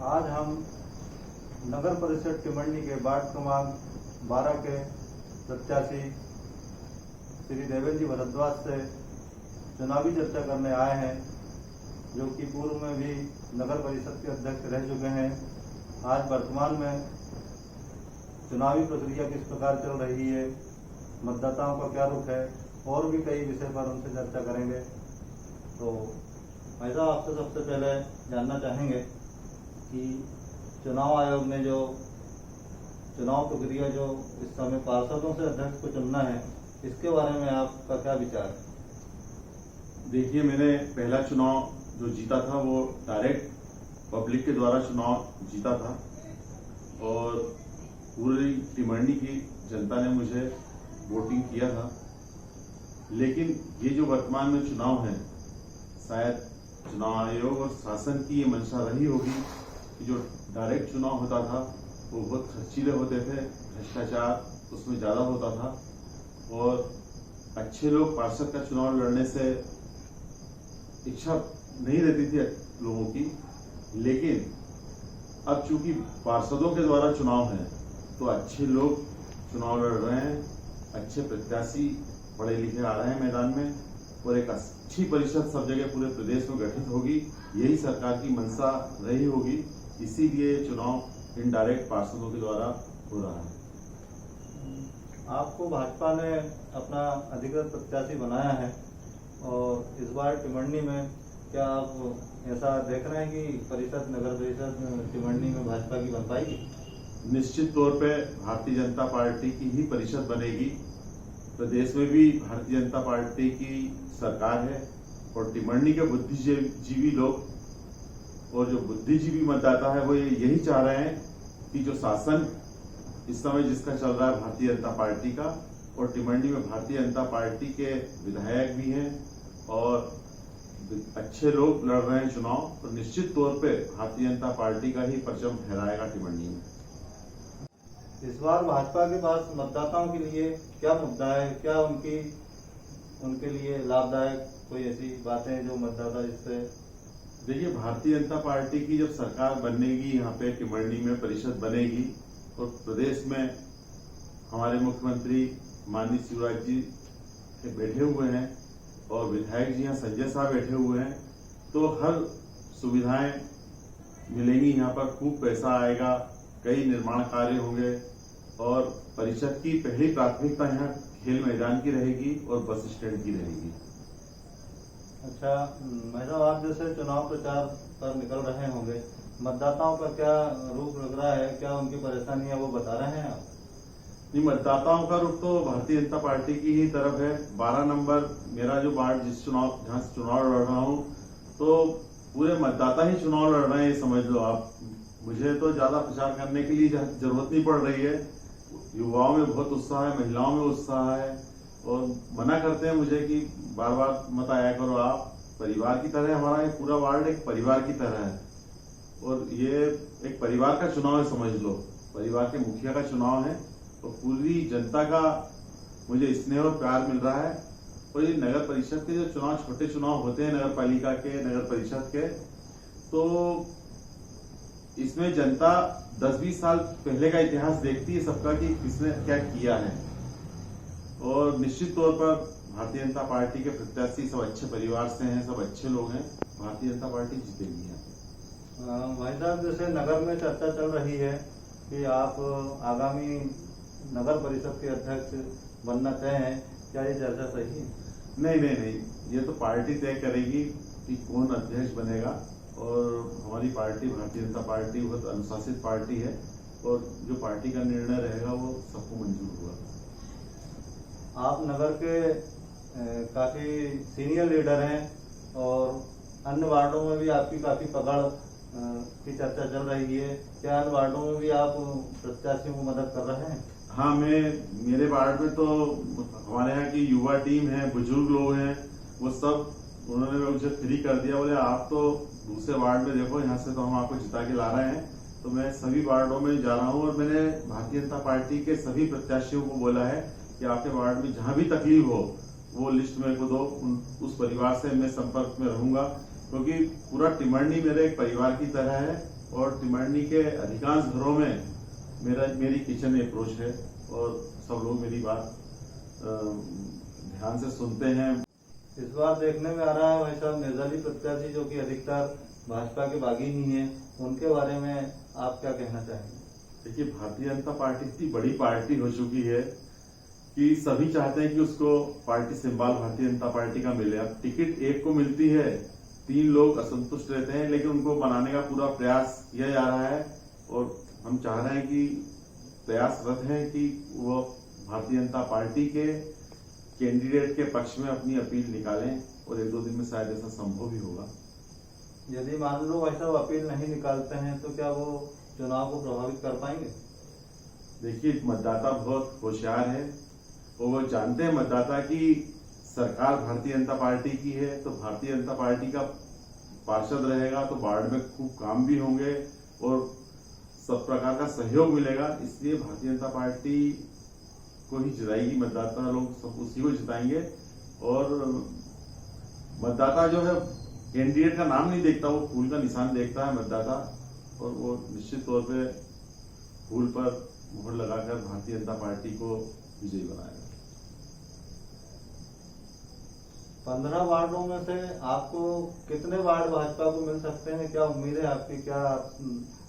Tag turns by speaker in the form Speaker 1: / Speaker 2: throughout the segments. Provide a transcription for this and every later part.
Speaker 1: आज हम नगर परिषद टिमरनी के वार्ड क्रमांक 12 के प्रत्याशी श्री देवेंद्र जी भारद्वाज से चुनावी चर्चा करने आए हैं, जो कि पूर्व में भी नगर परिषद के अध्यक्ष रह चुके हैं। आज वर्तमान में चुनावी प्रक्रिया किस प्रकार चल रही है, मतदाताओं का क्या रुख है, और भी कई विषय पर उनसे चर्चा करेंगे। तो भाई साहब, आपसे सबसे पहले जानना चाहेंगे कि चुनाव आयोग ने जो चुनाव प्रक्रिया जो इस समय पार्षदों से अध्यक्ष को चुनना है, इसके बारे में आपका क्या विचार है?
Speaker 2: देखिए, मैंने पहला चुनाव जो जीता था वो डायरेक्ट पब्लिक के द्वारा चुनाव जीता था और पूरी टिमरनी की जनता ने मुझे वोटिंग किया था। लेकिन ये जो वर्तमान में चुनाव है, शायद चुनाव आयोग और शासन की ये मंशा रही होगी कि जो डायरेक्ट चुनाव होता था वो बहुत खर्चीले होते थे, भ्रष्टाचार उसमें ज़्यादा होता था और अच्छे लोग पार्षद का चुनाव लड़ने से इच्छा नहीं रहती थी लोगों की। लेकिन अब चूंकि पार्षदों के द्वारा चुनाव है तो अच्छे लोग चुनाव लड़ रहे हैं, अच्छे प्रत्याशी पढ़े लिखे आ रहे हैं मैदान में और एक अच्छी परिषद सब जगह पूरे प्रदेश में गठित होगी। यही सरकार की मंशा रही होगी, इसीलिए चुनाव इनडायरेक्ट पार्षदों के द्वारा हो रहा है।
Speaker 1: आपको भाजपा ने अपना अधिकृत प्रत्याशी बनाया है और इस बार टिमरनी में क्या आप ऐसा देख रहे हैं कि परिषद नगर परिषद टिमरनी में भाजपा की बन पाएगी?
Speaker 2: निश्चित तौर पे भारतीय जनता पार्टी की ही परिषद बनेगी। प्रदेश में भी भारतीय जनता पार्टी की सरकार है और टिमरनी के बुद्धिजीवी लोग और जो बुद्धिजीवी मतदाता है वो यही चाह रहे हैं कि जो शासन इस समय जिसका चल रहा है भारतीय जनता पार्टी का, और टिमरनी में भारतीय जनता पार्टी के विधायक भी हैं और अच्छे लोग लड़ रहे हैं चुनाव, तो निश्चित तौर पे भारतीय जनता पार्टी का ही परचम फहराएगा टिमरनी में।
Speaker 1: इस बार भाजपा के पास मतदाताओं के लिए क्या मुद्दा है? क्या उनके लिए लाभदायक कोई ऐसी बातें जो मतदाता इससे?
Speaker 2: देखिए, भारतीय जनता पार्टी की जब सरकार बनेगी, यहाँ पे टिमरनी में परिषद बनेगी और प्रदेश में हमारे मुख्यमंत्री माननीय शिवराज जी बैठे हुए हैं और विधायक जी यहाँ संजय साहब बैठे हुए हैं, तो हर सुविधाएं मिलेंगी। यहाँ पर खूब पैसा आएगा, कई निर्माण कार्य होंगे और परिषद की पहली प्राथमिकता यहाँ खेल मैदान की रहेगी और बस स्टैंड की रहेगी।
Speaker 1: अच्छा, मैडम, आप जैसे चुनाव प्रचार पर निकल रहे होंगे, मतदाताओं का क्या रूप लग रहा है? क्या उनकी परेशानियां वो बता रहे हैं आप?
Speaker 2: नहीं, मतदाताओं का रुख तो भारतीय जनता पार्टी की ही तरफ है। 12 नंबर मेरा जो वार्ड जहाँ से चुनाव लड़ रहा हूँ, तो पूरे मतदाता ही चुनाव लड़ रहे हैं, समझ लो आप। मुझे तो ज्यादा प्रचार करने के लिए जरूरत नहीं पड़ रही है। युवाओं में बहुत उत्साह है, महिलाओं में उत्साह है और मना करते हैं मुझे कि बार बार मत आया करो आप। परिवार की तरह हमारा ये पूरा वार्ड एक परिवार की तरह है और ये एक परिवार का चुनाव है, समझ लो। परिवार के मुखिया का चुनाव है और पूरी जनता का मुझे स्नेह और प्यार मिल रहा है। और ये नगर परिषद के जो चुनाव, छोटे चुनाव होते हैं नगर पालिका के, नगर परिषद के, तो इसमें जनता 10-20 साल पहले का इतिहास देखती है सबका कि किसने क्या किया है। और निश्चित तौर पर भारतीय जनता पार्टी के प्रत्याशी सब अच्छे परिवार से हैं, सब अच्छे लोग हैं। भारतीय जनता पार्टी जीतेगी यहाँ।
Speaker 1: भाई साहब, जैसे नगर में चर्चा चल रही है कि आप आगामी नगर परिषद के अध्यक्ष बनना तय हैं, क्या ये चर्चा सही है?
Speaker 2: नहीं, ये तो पार्टी तय करेगी कि कौन अध्यक्ष बनेगा और हमारी पार्टी भारतीय जनता पार्टी बहुत अनुशासित पार्टी है और जो पार्टी का निर्णय रहेगा वो सबको मंजूर होगा।
Speaker 1: आप नगर के काफी सीनियर लीडर हैं और अन्य वार्डों में भी आपकी काफी पकड़ की चर्चा चल रही है। क्या अन्य वार्डों में भी आप प्रत्याशियों को मदद कर रहे हैं?
Speaker 2: हाँ, मेरे वार्ड में तो हमारे यहाँ की युवा टीम है, बुजुर्ग लोग हैं, वो सब उन्होंने मुझे फ्री कर दिया। बोले आप तो दूसरे वार्ड में देखो, यहाँ से तो हम आपको जिता के ला रहे हैं। तो मैं सभी वार्डों में जा रहा हूँ और मैंने भारतीय जनता पार्टी के सभी प्रत्याशियों को बोला है कि आपके वार्ड में जहां भी तकलीफ हो वो लिस्ट मेरे को दो, उस परिवार से मैं संपर्क में रहूंगा, क्योंकि पूरा टिमरनी मेरे एक परिवार की तरह है और टिमरनी के अधिकांश घरों में मेरी किचन अप्रोच है और सब लोग मेरी बात ध्यान से सुनते हैं।
Speaker 1: इस बार देखने में आ रहा है भाई साहब निर्दलीय प्रत्याशी जो कि अधिकतर भाजपा के बागी ही हैं, उनके बारे में आप क्या कहना चाहेंगे?
Speaker 2: देखिए, भारतीय जनता पार्टी इतनी बड़ी पार्टी हो चुकी है कि सभी चाहते हैं कि उसको party symbol Bharatiya Janata party का मिले। अब टिकट एक को मिलती है, 3 लोग असंतुष्ट रहते हैं, लेकिन उनको बनाने का पूरा प्रयास किया जा रहा है और हम चाह रहे हैं कि प्रयासरत हैं कि वो भारतीय जनता पार्टी के कैंडिडेट के पक्ष में अपनी अपील निकालें और 1-2 दिन में शायद ऐसा संभव भी होगा।
Speaker 1: यदि मान लो ऐसा अपील नहीं निकालते हैं तो क्या वो चुनाव को प्रभावित कर पाएंगे?
Speaker 2: देखिए, मतदाता बहुत होशियार है और वो जानते हैं मतदाता की सरकार भारतीय जनता पार्टी की है, तो भारतीय जनता पार्टी का पार्षद रहेगा तो वार्ड में खूब काम भी होंगे और सब प्रकार का सहयोग मिलेगा। इसलिए भारतीय जनता पार्टी को ही जिताएगी, मतदाता लोग सब उसी को जिताएंगे। और मतदाता जो है कैंडिडेट का नाम नहीं देखता, वो फूल का निशान देखता है मतदाता, और वो निश्चित तौर पे फूल पर मोहर लगाकर भारतीय जनता पार्टी को विजयी बनाएगा।
Speaker 1: 15 वार्डों में से आपको कितने वार्ड भाजपा को मिल सकते हैं? क्या उम्मीद है आपकी? क्या आप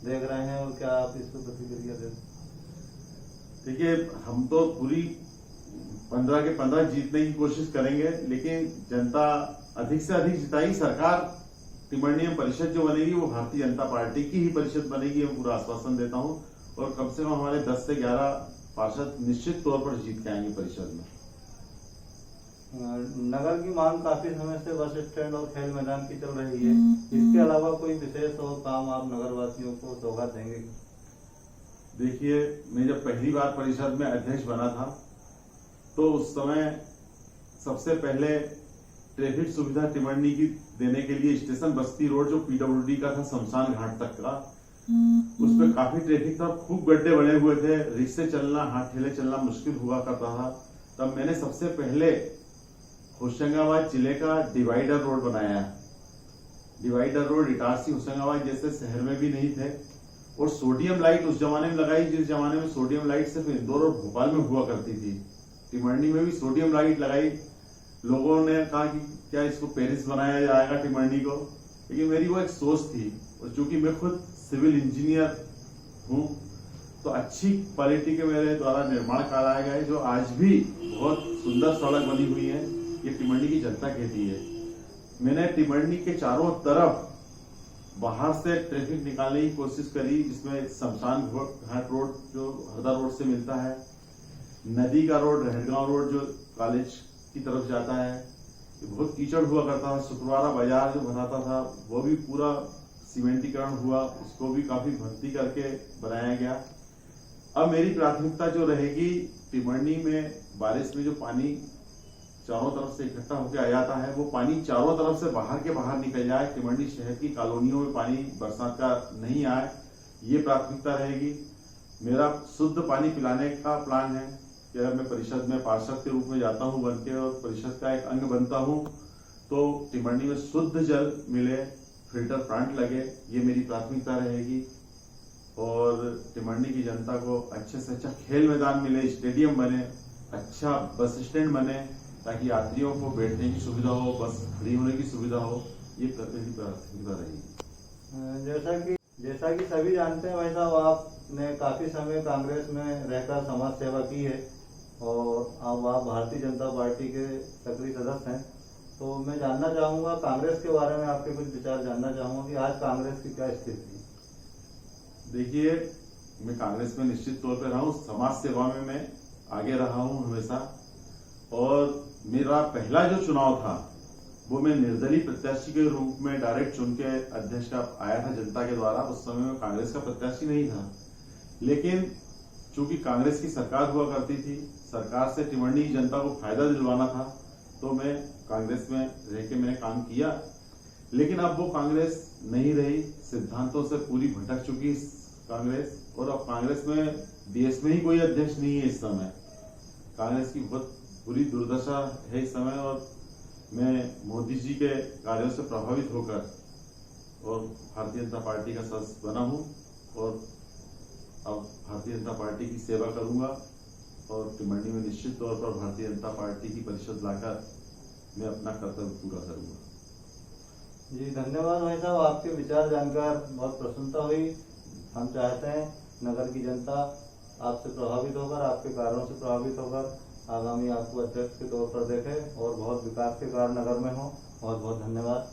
Speaker 1: देख रहे हैं और क्या आप इस पर प्रतिक्रिया दें?
Speaker 2: देखिए, हम तो पूरी 15 के 15 जीतने की कोशिश करेंगे, लेकिन जनता अधिक से अधिक जिताई। सरकार टिमरनी में परिषद जो बनेगी वो भारतीय जनता पार्टी की ही परिषद बनेगी, मैं पूरा आश्वासन देता हूं। और कम से कम हमारे 10 से 11 पार्षद निश्चित तौर पर जीत के आएंगे परिषद में।
Speaker 1: नगर की मांग काफी समय से बस स्टैंड और खेल मैदान की चल रही है, इसके अलावा कोई विशेष और काम आप नगरवासियों को सौगात देंगे?
Speaker 2: देखिए, मैं जब पहली बार परिषद में अध्यक्ष बना था तो उस समय सबसे पहले ट्रैफिक सुविधा टिमरनी की देने के लिए स्टेशन बस्ती रोड जो पीडब्ल्यूडी का था शमशान घाट तक का, उस पर काफी ट्रैफिक था, खूब गड्ढे बने हुए थे, रिक्शे चलना, हाथ ठेले चलना मुश्किल हुआ करता था। तब मैंने सबसे पहले होशंगाबाद जिले का डिवाइडर रोड बनाया। डिवाइडर रोड इटारसी होशंगाबाद जैसे शहर में भी नहीं थे, और सोडियम लाइट उस जमाने में लगाई जिस जमाने में सोडियम लाइट सिर्फ इंदौर और भोपाल में हुआ करती थी। टिमरनी में भी सोडियम लाइट लगाई। लोगों ने कहा कि क्या इसको पेरिस बनाया जाएगा टिमरनी को, लेकिन मेरी वो एक सोच थी, और चूंकि मैं खुद सिविल इंजीनियर हूँ तो अच्छी क्वालिटी के मेरे द्वारा निर्माण कराए गए जो आज भी बहुत सुंदर सड़क बनी हुई है, ये टिमरनी की जनता कहती है। मैंने टिमरनी के चारों तरफ बाहर से ट्रैफिक निकालने की कोशिश करी, जिसमें शमशान घाट रोड जो हरदा रोड से मिलता है, नदी का रोड रहड़गांव रोड जो कॉलेज की तरफ जाता है, बहुत कीचड़ हुआ करता था। शुक्रवारा बाजार जो बनाता था वो भी पूरा सीमेंटीकरण हुआ, उसको भी काफी भर्ती करके बनाया गया। अब मेरी प्राथमिकता जो रहेगी, टिमरनी में बारिश में जो पानी चारों तरफ से इकट्ठा होकर आ जाता है, वो पानी चारों तरफ से बाहर के बाहर निकल जाए, टिमरनी शहर की कॉलोनियों में पानी बरसात का नहीं आए, ये प्राथमिकता रहेगी। मेरा शुद्ध पानी पिलाने का प्लान है कि अगर मैं परिषद में पार्षद के रूप में जाता हूं बन के और परिषद का एक अंग बनता हूं तो टिमरनी में शुद्ध जल मिले, फिल्टर प्लांट लगे, ये मेरी प्राथमिकता रहेगी। और टिमरनी की जनता को अच्छे से अच्छा खेल मैदान मिले, स्टेडियम बने, अच्छा बस स्टैंड बने, ताकि यात्रियों को बैठने की सुविधा हो, बस खड़ी होने की सुविधा हो, ये मेरी प्राथमिकता रहेगी।
Speaker 1: जैसा कि सभी जानते हैं भाई साहब, आपने काफी समय कांग्रेस में रहकर समाज सेवा की है और अब आप भारतीय जनता पार्टी के सक्रिय सदस्य हैं, तो मैं जानना चाहूंगा कांग्रेस के बारे में आपके कुछ विचार जानना चाहूंगा कि आज कांग्रेस की क्या स्थिति है?
Speaker 2: देखिए, मैं कांग्रेस में निश्चित तौर पर रहा हूँ, समाज सेवा में मैं आगे रहा हूँ हमेशा, और मेरा पहला जो चुनाव था वो मैं निर्दलीय प्रत्याशी के रूप में डायरेक्ट चुन के अध्यक्ष का आया था जनता के द्वारा। उस समय में कांग्रेस का प्रत्याशी नहीं था, लेकिन चूंकि कांग्रेस की सरकार हुआ करती थी, सरकार से टिमरनी की जनता को फायदा दिलवाना था, तो मैं कांग्रेस में रह के मैंने काम किया। लेकिन अब वो कांग्रेस नहीं रही, सिद्धांतों से पूरी भटक चुकी कांग्रेस, और अब कांग्रेस में देश में ही कोई अध्यक्ष नहीं है इस समय। कांग्रेस की बहुत बुरी दुर्दशा है इस समय, और मैं मोदी जी के कार्यों से प्रभावित होकर और भारतीय जनता पार्टी का सदस्य बना हूँ और अब भारतीय जनता पार्टी की सेवा करूंगा और टिमरनी में निश्चित तौर पर भारतीय जनता पार्टी की परिषद लाकर मैं अपना कर्तव्य पूरा करूंगा।
Speaker 1: जी धन्यवाद भाई साहब, आपके विचार जानकर बहुत प्रसन्नता हुई। हम चाहते हैं नगर की जनता आपसे प्रभावित होकर, आपके कार्यों से प्रभावित होकर आगामी आपको अध्यक्ष के तौर पर देखे और बहुत विकास के कार्य नगर में हो। बहुत बहुत धन्यवाद।